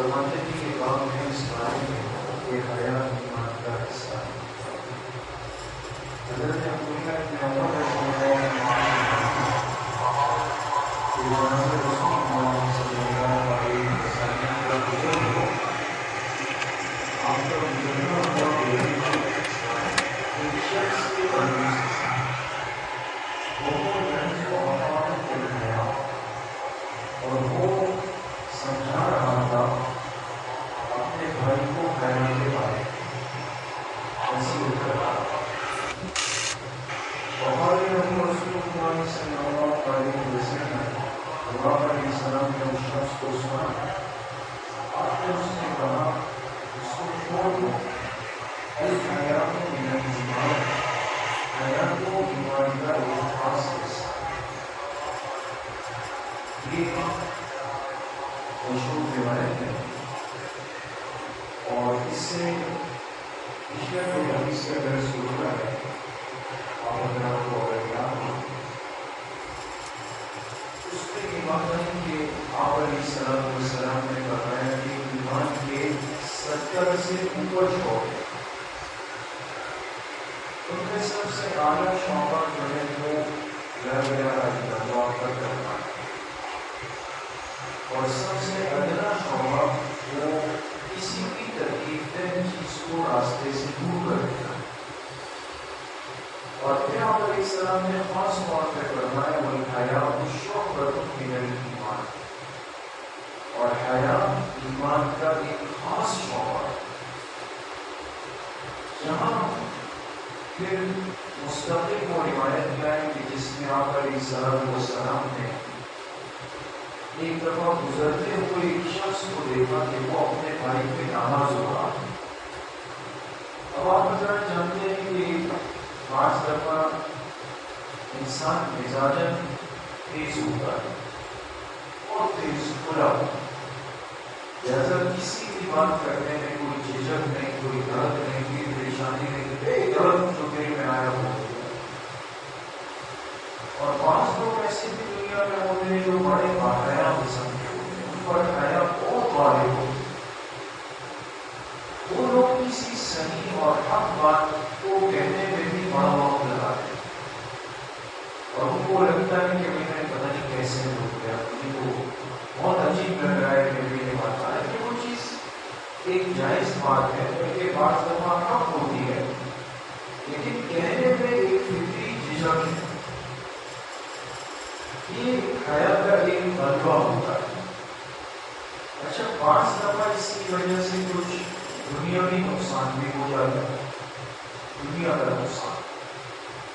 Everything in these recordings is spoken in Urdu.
فرماتے ہیں کہ باب میں اس بارے میں کہ حیا ایمان کا حصہ ہے. حضرت عبداللہ بن عمر رضی اللہ عنہ کہ جناب رسول اللہ صلی اللہ علیہ وسلم کا بزرگ ہو، آپ کا گزرنا ہوا بیٹی ایک شخص کے پرورش سے وہ رنج و حقارت کے گیا اور وہ سمجھا رہا تھا اپنے بھائی کو حیا کے بارے نصیحت کر رہا تھا. وقال له رسول الله صلى الله عليه وسلم اللہ علیہ السلام نے اس شخص کو سنا. آپ نے اس نے کہا اس کو چھوڑ دو. الحیاء من الایمان، حیا کو ایمان کا ایک خاص حصہ. یہ مشہور روایت ہے اور اس سے پچھلے کوئی حدیث کا درس ہوتا ہے. آپ اگر آپ کو اگر یاد ہو اس میں یہ بات ہے کہ آپ علیہ السلام نے بتایا کہ ایمان کے 70 سے اوپر شعبے، ان میں سب سے اعلیٰ شعبہ جو ہے وہ لا الہ الا اللہ کا کرنا ہے اور سب سے ادنا شعبہ وہ کسی بھی تکلیف دہ چیز کو راستے سے دور کر دینا. اور پھر آپ علیہ السلام نے خاص طور پہ فرمایا والحیاء شعبۃ من الایمان، اور حیا ایمان کا ایک خاص شعبہ ہے. جہاں پھر مستقل کو روایت کیا ہے کہ جس میں آپ علیہ السلام نے ایک دفعہ گزرتے ہوئے ایک شخص کو دیکھا کہ وہ اپنے بھائی پہ ناماز ہو رہا ہے. اب آپ حضرات جانتے ہیں کہ بعض دفعہ انسان مزاجن تیز ہوتا ہے اور تیز کھلا ہوتا ہے. لہذا کسی بھی بات کرنے میں کوئی جھجک نہیں، کوئی درد نہیں، کوئی پریشانی نہیں، درد جو دل میں آیا ہو. اور بعض لوگ ایسے بھی دنیا میں ہوتے ہیں جو بڑے باحیا قسم کے ہوتے ہیں، ان پر حیا بہت غالب ہوتی ہے. وہ لوگ کسی صحیح اور حق بات کو کہنے میں بھی بڑا وقت لگاتے ہیں اور ان کو لگتا ہے کہ میں نے پتہ نہیں کیسے ہو گیا، مجھے تو بہت عجیب لگ رہا ہے کہ میں یہ بات آ کہ وہ چیز ایک جائز بات ہے بلکہ بعض دفعہ حق ہوتی ہے، لیکن کہنے میں ایک فطری جھجک ہے. یہ حیا کا ایک غلبہ ہوتا ہے. اچھا بعض دفعہ اس کی وجہ سے کچھ دنیاوی نقصان بھی ہو جاتا ہے، دنیا کا نقصان.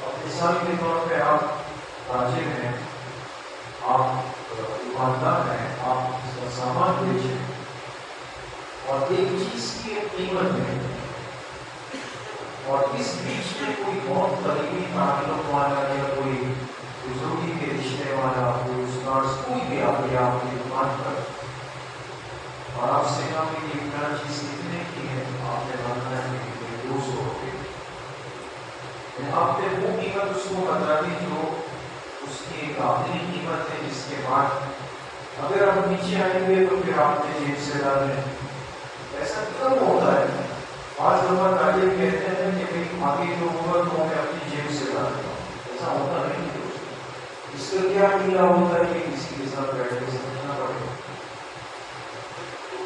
اور مثال کے طور پہ آپ تاجر ہیں، آپ دکاندار ہیں، آپ اس کا سامان بیچیں اور ایک چیز کی ایک قیمت ہے اور اس بیچ میں کوئی بہت قریبی تعلق والا یا کوئی بزرگی کے رشتے والا، کوئی استاد، کوئی بھی آپ کی دکان پر اور آپ سے کہا کہ یہ کیا چیز کتنے کی ہے، آپ نے بتایا کہ 200 روپے. آپ نے وہ قیمت اس کو بتا دی جو اس کی ایک آخری قیمت ہے، جس کے بعد اگر آپ نیچے آئیں گے تو پھر آپ نے جیب سے ڈالیں. ایسا کب ہوتا ہے؟ بعض دفعہ تاجر کہتے ہیں کہ بھائی آگے جو ہوگا تو میں اپنی جیب سے ڈالتا ہوں. ایسا ہوتا نہیں ہے. اس کا کیا ملا ہوتا ہے کہ کسی کے ساتھ بیٹھ کے سمجھنا پڑے گا.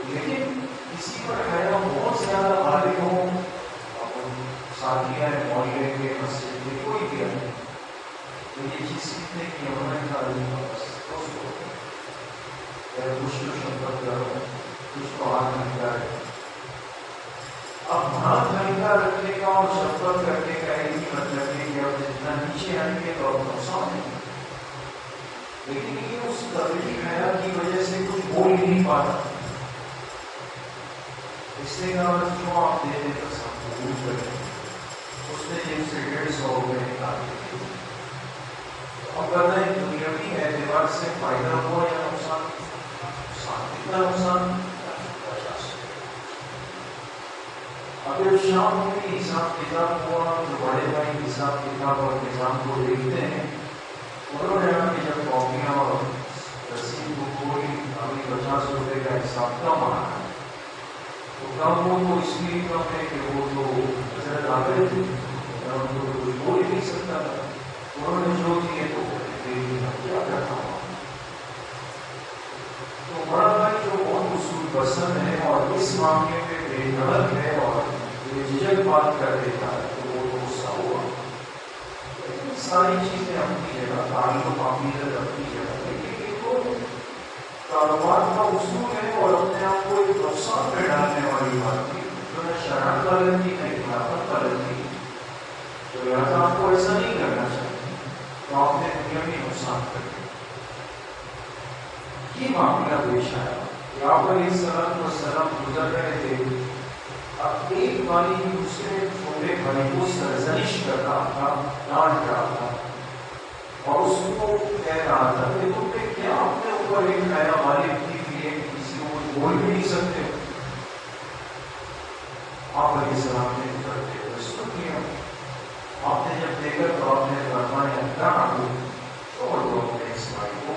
لیکن کسی پر حیا بہت زیادہ غالب ہو، ساتھی ہے، محلے کے، مسجد کے، کوئی بھی ہے، تو یہ چیز کتنے کی ہونا ہے کچھ تو شفقت کرو، کچھ تو ہاتھ ہلکا ہے. اب ہاتھ ہلکا رکھنے کا اور شفقت کرنے کا ایک ہی مطلب ہے کہ اب جتنا نیچے آئیں گے تو اب نقصان نہیں. لیکن یہ اس قدری حیا کی وجہ سے کچھ بول ہی نہیں پاتا. اس لیے جو آپ دے دیں بس آپ قبول کریں. اس نے جن سے 150 روپے نکال دیے. اب کرنا ہے دنیاوی اعتبار سے فائدہ ہوا یا نقصان؟ کتنا نقصان؟ 50. اگر شام میں حساب کتاب ہوا تو بڑے بھائی حساب کتاب اور نظام کو دیکھتے ہیں. انہوں نے کہ جب کاپیاں اور رسید کو کوئی ابھی 50 روپے کا حساب کم آ رہا ہے کم وہ تو اس لیے کم ہے کہ وہ تو حضرت عابد تھے، ان کو تو کوئی بول ہی نہیں سکتا تھا، انہوں نے جو دیے تو کیا کرتا ہوں۔ تو بڑا بھائی جو بہت اصول پسند ہے اور اس معاملے میں بے دخل ہے اور بے جھجک بات کر دیتا ہے تو وہ تو غصہ ہوا۔ لیکن ساری چیزیں اپنی جگہ، تعلق عقیدت اپنی جگہ، لیکن یہ تو کاروبار کا اصول ہے اور اپنے آپ کو ایک نقصان میں ڈالنے والی بات تھی، جو نہ شرح پالن کی نہ خلافت پالن کی، تو لہٰذا آپ کو ایسا نہیں کرنا چاہیے، تو آپ نے دنیا میں نقصان کر دیا۔ یہ معاملہ پیش آیا کہ آپ علیہ السلام والسلام گزر رہے تھے، اب ایک باری دوسرے چھوٹے بھائی کو سرزنش کر رہا تھا، ڈانٹ رہا تھا اور اس کو کہہ رہا تھا کہ تم نے کیا اپنے اوپر ایک نیا غالب کی لیے کسی کو بول بھی نہیں سکتے۔ آپ علیہ السلام نے کرتے ہوئے سن لیا، آپ نے جب دیکھا تو آپ نے فرمایا کیا چھوڑ دو اپنے اس بھائی کو،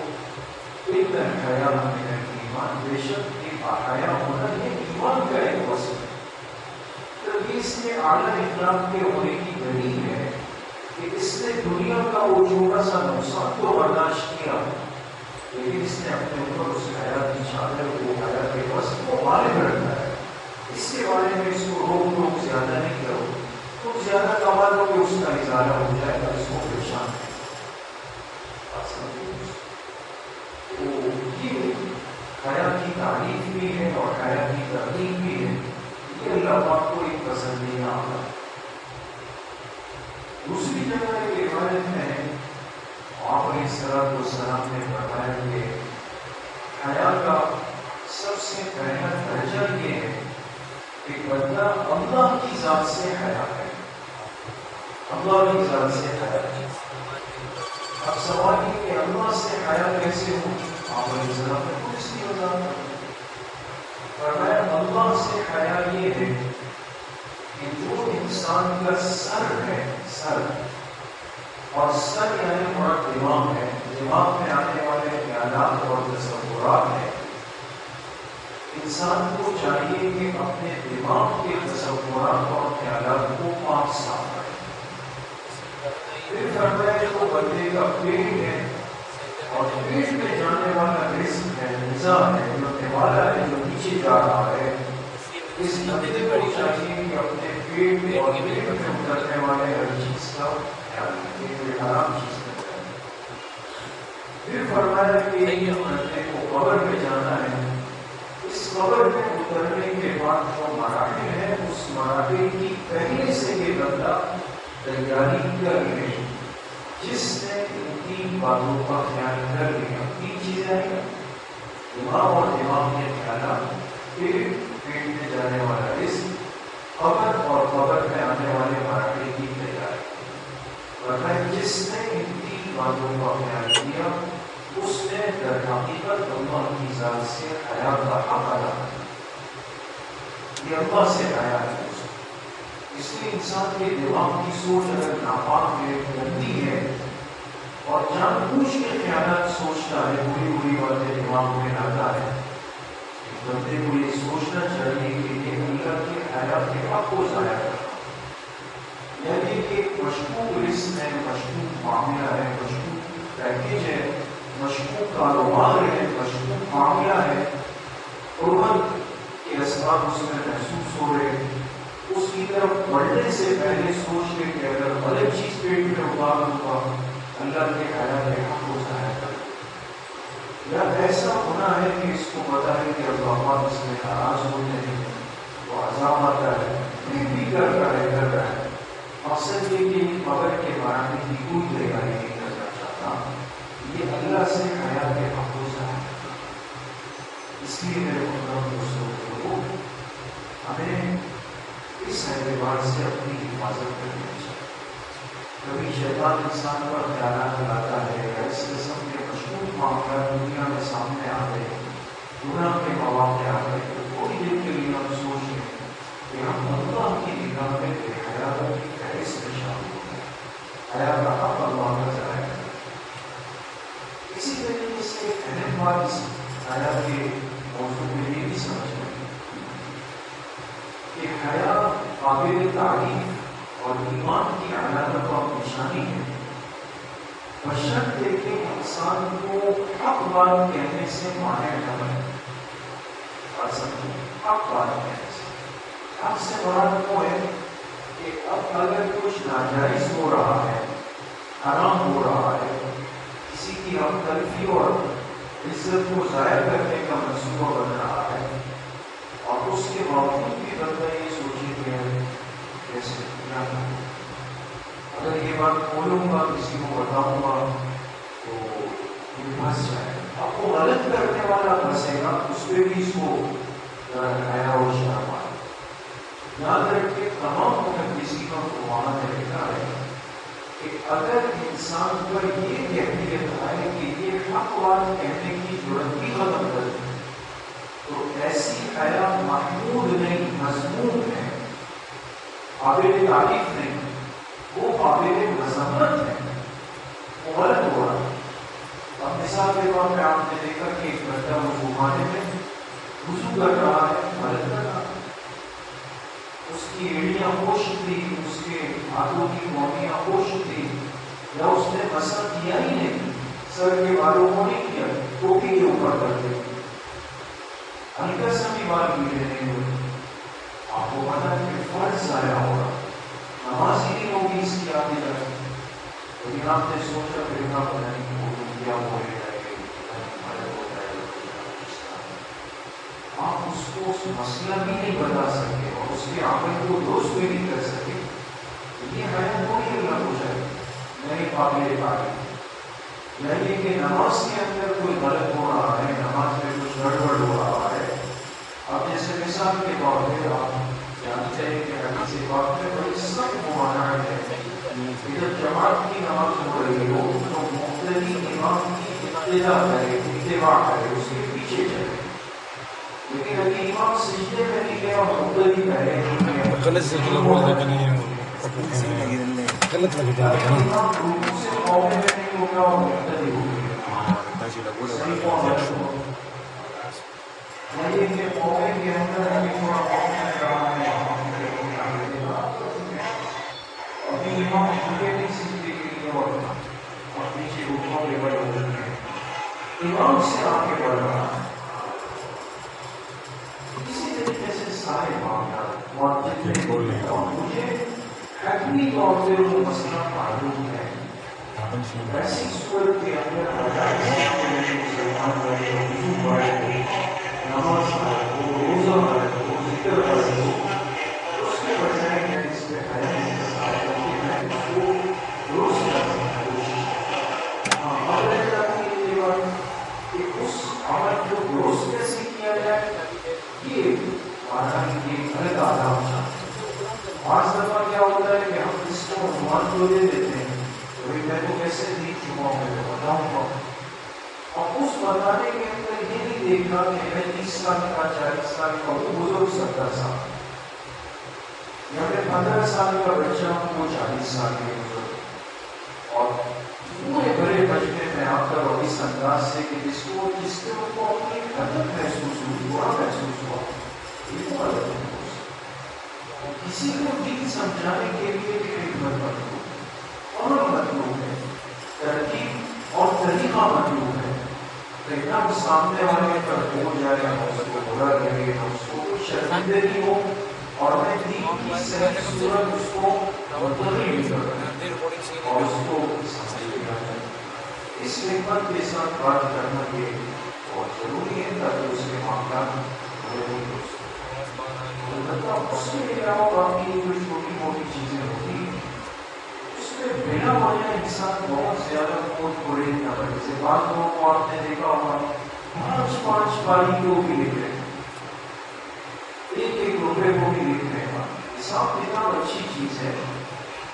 اتنا حیا من ایمان، بے شک ایک حیا ہونا یہ ایمان کا ایک وصف ہے۔ تو یہ اس میں اعلیٰ اخلاق کے ہونے کی دلیل ہے کہ اس نے دنیا کا وہ چھوٹا سا نقصان تو برداشت کیا، لیکن اس نے اپنے اوپر اس حیا کی چادر، وہ حیا کے وصف کو غالب رکھا ہے۔ اس کے بارے میں اس کو روک ٹوک زیادہ نہیں کرو، تو زیادہ کما لو کہ اس کا ازالہ ہو جائے گا، اس کو پریشان ہے۔ حیا کی تعریف بھی ہے اور حیا کی ترغیب بھی ہے، یہ اللہ پاک کو ایک پسندیدہ عمل ہے۔ دوسری جگہ ایک روایت میں آپ علیہ السلام نے بتایا کہ حیا کا سب سے پہلا درجہ یہ ہے کہ بندہ اللہ کی ذات سے حیا کرے، اللہ کی ذات سے حیا کرے۔ اب سوال یہ کہ اللہ سے حیا کیسے ہو؟ آپ علیہ السلام نے خود اس کی وضاحت فرمایا، اللہ سے حیا یہ ہے کہ جو انسان کا سر ہے، سر اور سر یعنی ہمارا دماغ ہے، دماغ میں آنے والے خیالات اور تصورات ہیں، انسان کو چاہیے کہ اپنے دماغ کے تصورات اور خیالات کو پاک صاف کرے۔ پھر فرمایا جو بندے کا پیٹ ہے اور پیٹ میں جانے والا رزق ہے، غذا ہے، جو نوالا ہے، جو نیچے جا رہا ہے، اس بندے کو چاہیے کہ اپنے پیٹ میں اور پیٹ میں اترنے والے ہر چیز کا خیال رکھے، کوئی حرام چیز نہ کرے۔ پھر فرمایا کہ یہ بندے کو قبر میں جانا ہے، اس قبر میں اترنے کے بعد جو مراحل ہیں، اس مراحل کی پہلے سے یہ بندہ تیاری کر لے۔ جس نے ان تین باتوں کا خیال کر لیا، تین چیزیں ہیں، دماغ اور دماغ کے خیالات، پھر پیٹ میں جانے والا رزق، قبر اور قبر میں آنے والے مراحل کی تیاری، ورنہ جس نے ان تین باتوں کا خیال کیا اس نے در حقیقت اللہ کی ذات سے حیا کا حق ادا کیا، یہ اللہ سے حیا ہے۔ اس لیے انسان کے دماغ کی سوچ اگر ناپاک ہے، گندی ہے اور جان بوجھ کے خیالات سوچتا ہے، بری بری باتیں دماغ میں لاتا ہے، بندے کو یہ سوچنا چاہیے کہ یہ اللہ کے حیا کے حق کو ضائع کرنا، یعنی کہ مشکوک رزق ہے، مشکوک معاملہ ہے، مشکوک پیکیج ہے، مشکوک کاروبار ہے، مشکوک معاملہ ہے، قربت کے اسباب اس میں محسوس ہو رہے ہیں، اس کی طرف بڑھنے سے پہلے سوچ لے کہ اگر غلط چیز پیٹ میں اتار دوں گا اللہ کے حیا کے حق کو ضائع کر، یا ایسا ہونا ہے کہ اس کو پتا ہے کہ اللہ پاک اس میں ناراض ہوتے ہیں، وہ عذاب آتا ہے، پھر بھی کر رہا ہے، مقصد یہ کہ قبر کے بارے کی کوئی تیاری نہیں کرنا چاہتا، یہ اللہ سے حیا کے حق کو ضائع کرتا۔ اس لیے میرے محترم دوستوں کو ہمیں اس اعتبار سے اپنی حفاظت کرنی چاہیے۔ کبھی شیطان انسان پر خیالات لاتا ہے، اس قسم کے مشکوک معاملات دنیا میں سامنے آتے ہیں، گناہ کے مواقع آتے ہیں، تو تھوڑی دیر کے لیے ہم سوچ لیں کہ ہم اللہ کی نگاہ میں بے حیاؤں کی فہرست میں شامل ہو گئے، حیا کا حق اللہ کا ضائع ہے۔ اسی طریقے سے ایک اہم بات اس حیا کے موضوع میں یہ بھی سمجھ میں قابل تعریف اور ایمان کی علامت اور نشانی ہے، بشرطے کہ انسان کو حق بات کہنے سے مانع نہ بنے۔ حق بات کہنے سے حق سے مراد وہ ہے کہ اب اگر کچھ ناجائز ہو رہا ہے، حرام ہو رہا ہے، کسی کی ہم تلفی اور عزت کو ضائع کرنے کا منصوبہ بن رہا ہے، اور اس کے باوجود بھی بندہ یہ سوچے کہ کیسے کیا کروں، اگر یہ بات کھولوں گا کسی کو بتاؤں گا تو یہ پھنس جائے، اب وہ غلط کرنے والا پھنسے گا، اس پہ بھی اس کو حیا اور شرم آئے۔ یاد رکھے تمام محدثین کا وہاں طریقہ ہے کہ اگر انسان پر یہ کیفیت آئے کہ یہ حق بات کہنے کی ضرورت بھی ختم کر دے تو ایسی حیا محمود نہیں، مذموم ہے، قابل تعریف نہیں، وہ قابل مذمت ہے، وہ غلط ہو رہا ہے۔ اب مثال کے طور پہ آپ نے دیکھا کہ ایک بندہ وضو خانے میں وضو کر رہا ہے، غلط کر رہا ہے، اس کی ایڑیاں خشک تھی، اس کے ہاتھوں کی مومیاں خشک تھی، یا اس نے مسح کیا ہی نہیں، سر کے بالوں کو نہیں کیا، ٹوپی کے اوپر کر دے، ہلکا سا بھی بال گیلے نہیں ہوئے، آپ کو پتا ہے کہ فرض ضائع ہوگا، نماز ہی نہیں ہوگی اس کی آگے جا کے، لیکن آپ نے سوچا پھر کا پتہ نہیں کیا ہو جائے گا، آپ اس کو اس مسئلہ بھی نہیں بتا سکتے اور اس کے عمل کو درست بھی نہیں کر سکتے، یہ حیا کوئی اللہ ہو جائے نہیں قابل تعریف۔ یعنی کہ نماز کے اندر کوئی غلط ہو رہا ہے، نماز میں کچھ گڑبڑ ہو رہا ہے، اب جیسے مثال کے طور پہ آپ جانتے ہیں کہ حدیث پاک میں بڑی سخت ممانعت ہے کہ جب جماعت کی نماز ہو رہی ہو تو مقتدی امام کی اقتداء کرے، اتباع کرے، اس کے پیچھے چلے، لیکن اگر امام سجدے میں نہیں گیا اور مقتدی پہلے نہیں گیا، غلط لگے امام رکوع سے قومے میں نہیں ہو گیا اور مقتدی ہو گیا، صحیح قوم ہے، یعنی کہ قومے کے اندر ابھی تھوڑا قوم میں رہا ہے، ابھی امام جھکے نہیں سجدے کے لیے اور پیچھے رکوع کے بڑے ہو چکے ہیں، امام سے آگے بڑھ رہا ہے۔ اسی طریقے سے سارے معاملات اور جتنے مجھے حتمی طور پہ جو مسئلہ معلوم ہے ایسی صورت کے اندر مسلمان رہے، وضو پڑھے، نماز پڑھے، روزہ پڑھے، ذکر پڑھے، اس کے بجائے میں اس پہ حیا نہیں کرتا بلکہ میں اس کو درست کرنے کی کوشش کرتا ہوں۔ اب رہ جاتی ہے یہ بات کہ اس عمل کو درست کیسے کیا جائے، یہ غلط آداب ہے۔ بعض دفعہ کیا ہوتا ہے کہ ہم اس کو عنوان کو دے دیتے ہیں تو میں تو کیسے دیکھ چکا ہوں، میں تو بتاؤں گا، اور اس بتانے کے اندر یہ نہیں دیکھا کہ میں 30 سال کا 40 سال کا وہ بزرگ 70 سال یا پھر 15 سال کا بچہ ہوں وہ 40 سال کے بزرگ، اور پورے بڑے بچنے میں آپ کا اس انداز سے کہ جس کے کو اپنی حدت محسوس ہوئی، برا محسوس ہوا، یہ تو غلط ہے۔ کسی کو دین سمجھانے کے لیے بھی حکمت مطلوب، عمل مطلوب ہے، ترتیب اور طریقہ مطلوب ہے، تو ایک دم سامنے والے پر ہو جائے، ہم اس کو برا لگے، ہم اس کو شرمندگی ہو اور میں دین کی صحیح صورت اس کو منتقل کروں اور اس کو اس حکمت کے ساتھ بات کرنا یہ بہت ضروری ہے تاکہ اس کے معاملات اس کے علاوہ باقی جو چھوٹی موٹی چیزیں ہوتی ہیں اس میں بنا وجہ انسان بہت زیادہ خود برے نہ بنے، جیسے بعض لوگوں کو آپ نے دیکھا ہوگا 5 پاری کو بھی لکھ رہے ہیں، 1 روپے کو بھی لکھ رہے ہیں، حساب کتاب اچھی چیز ہے،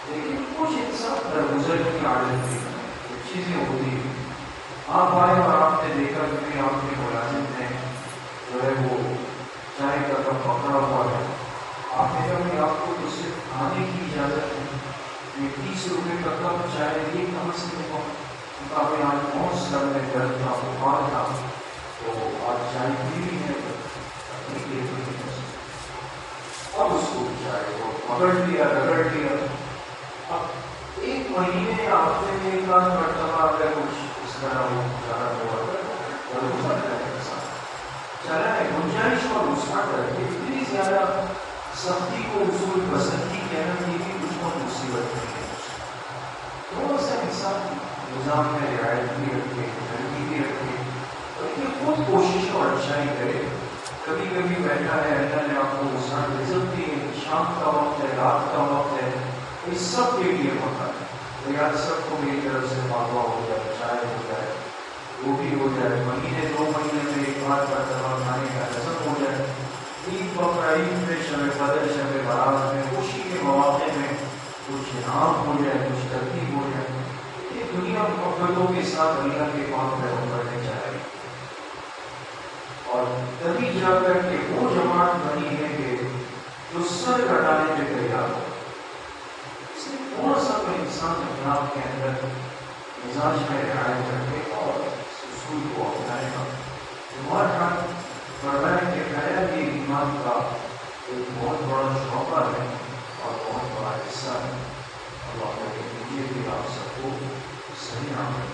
لیکن کچھ انسان درگزر کی عادت بھی چیزیں ہوتی ہیں۔ آپ آئے اور آپ نے دیکھا کہ آپ کے ملازم نے جو ہے وہ چائے کا کپ پکڑا ہوا ہے، آپ نے کہا کہ آپ کو تو صرف کھانے کی اجازت ہے، یہ 30 روپے کا کپ چائے یہ کہاں سے ہوگا؟ کافی آج بہت سر میں درد تھا، بخار تھا، تو آج چائے پی بھی ہے، اب اس کو چائے پکڑ لیا رگڑ لیا. اب ایک مہینے یا ہفتے میں ایک آدھ مرتبہ اگر کچھ اس طرح وہ زیادہ ہوا چلا ہے گنجائش اور وسعت رکھے. اتنی زیادہ سختی کو اصول پسندی کہنا یہ بھی کچھ بہت مصیبت نہیں ہے. تھوڑا سا انسان نظام میں رعایت بھی رکھے نرمی بھی رکھے اور یہ خود کوشش اور اچھائی کرے. کبھی کبھی بیٹھا ہے اللہ نے آپ کو وسعت رزق دی ہے. شام کا وقت ہے رات کا وقت ہے اس سب کے لیے ہوتا ہے. تو یار سب کو میری طرف سے مالوا ہو جائے چائے ہو جائے وہ بھی ہو جائے. مہینے 2 مہینے میں ایک بار مرتبہ کھانے کا رزق ہو جائے. عید بقر عید میں شب قدر شب برات میں خوشی کے مواقع میں کچھ انعام ہو جائے کچھ ترتیب ہو جائے. یہ دنیا محبتوں کے ساتھ اللہ کے پاک میں بڑھنے چاہے اور تبھی جا کر کے وہ جماعت بنی ہے کہ جو سر کٹانے پہ تیار ہو. اس لیے تھوڑا سا تو انسان اپنے آپ کے اندر مزاج میں رعایت رکھے اور اس اصول کو اپنائے گا. تمہارا فرمایا کہ حیا بھی ایمان کا ایک بہت بڑا شعبہ ہے اور بہت بڑا حصہ ہے. اللہ تعالیٰ مجھے بھی آپ سب کو صحیح عمل